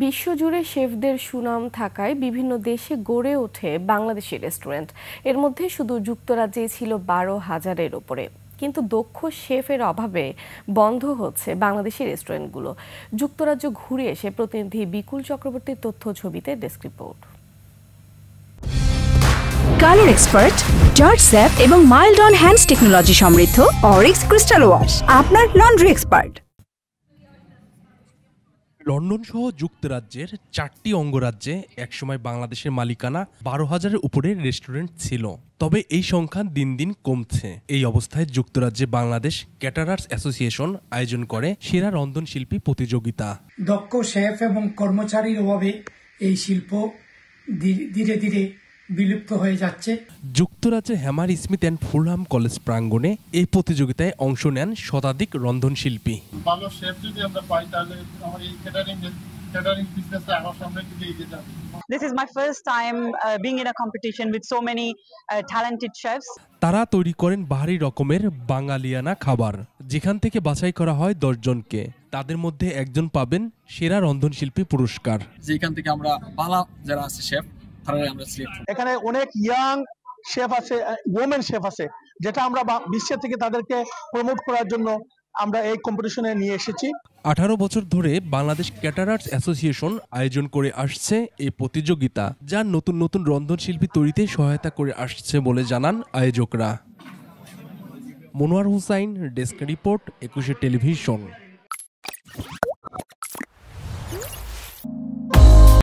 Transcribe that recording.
বিশ্বজুড়ে শেফদের সুনাম থাকায় বিভিন্ন দেশে গড়ে ওঠে বাংলাদেশি রেস্টুরেন্ট। এর মধ্যে শুধু যুক্তরাজ্যেই ছিল 12,000-এর ওপরে। কিন্তু দক্ষ শেফের অভাবে বন্ধ হচ্ছে বাংলাদেশি রেস্টুরেন্টগুলো। যুক্তরাজ্য ঘুরে এসে প্রতিনিধি বিকুল চক্রবর্তীর তথ্য ছবিতে desk report. Colour expert, George sap এবং মাইল্ড অন হ্যান্ডস টেকনোলজি সমৃদ্ধ অরিক্স ক্রিস্টাল ওয়াশ আপনার লন্ড্রি এক্সপার্ট। লন্ডন সহ যুক্তরাজ্যের 4টি অঙ্গরাজ্যে একসময় বাংলাদেশের মালিকানা 12,000-এর উপরে রেস্টুরেন্ট ছিল। তবে এই সংখ্যা দিন দিন কমছে। এই অবস্থায় যুক্তরাজ্যে বাংলাদেশ ক্যাটারার্স অ্যাসোসিয়েশন আয়োজন করে সেরা রন্ধনশিল্পী প্রতিযোগিতা। দক্ষ শেফ এবং কর্মচারীর অভাবে এই শিল্প ধীরে ধীরে বিলুপ্ত হয়ে যাচ্ছে। যুক্তরাজ্যে hammer Smith and Fulham college প্রাঙ্গণে এই প্রতিযোগিতায় অংশ নেন শতাধিক রন্ধনশিল্পী। ভালো শেফ যদি আমরা পাই তাহলে আমার এই ক্যাটারিং বিজনেসটা আরো সামনের দিকে এগিয়ে যাবে। This is my first time being in a competition with so many talented chefs. তারা তৈরি করেন ভারী রকমের বাঙালিয়ানা খাবার, যেখান থেকে বাছাই করা হয় 10 জনকে। তাদের মধ্যে একজন পাবেন সেরা রন্ধনশিল্পী পুরস্কার। যেখান থেকে আমরা ভালো যারা আছে শেফ তারা আমরা সিলেক্ট। এখানে অনেক ইয়াং শেফ আছে, ওমেন শেফ আছে, যেটা আমরা বিশ্বের থেকে তাদেরকে প্রমোট করার জন্য আমরা এই কম্পিটিশনে নিয়ে এসেছি। 18 বছর ধরে বাংলাদেশ ক্যাটারার্স অ্যাসোসিয়েশন আয়োজন করে আসছে এই প্রতিযোগিতা, যা নতুন নতুন রন্ধনশিল্পী তৈরিতে সহায়তা করে আসছে বলে জানান আয়োজকরা। Monowar Hussain, desk report, 21 television.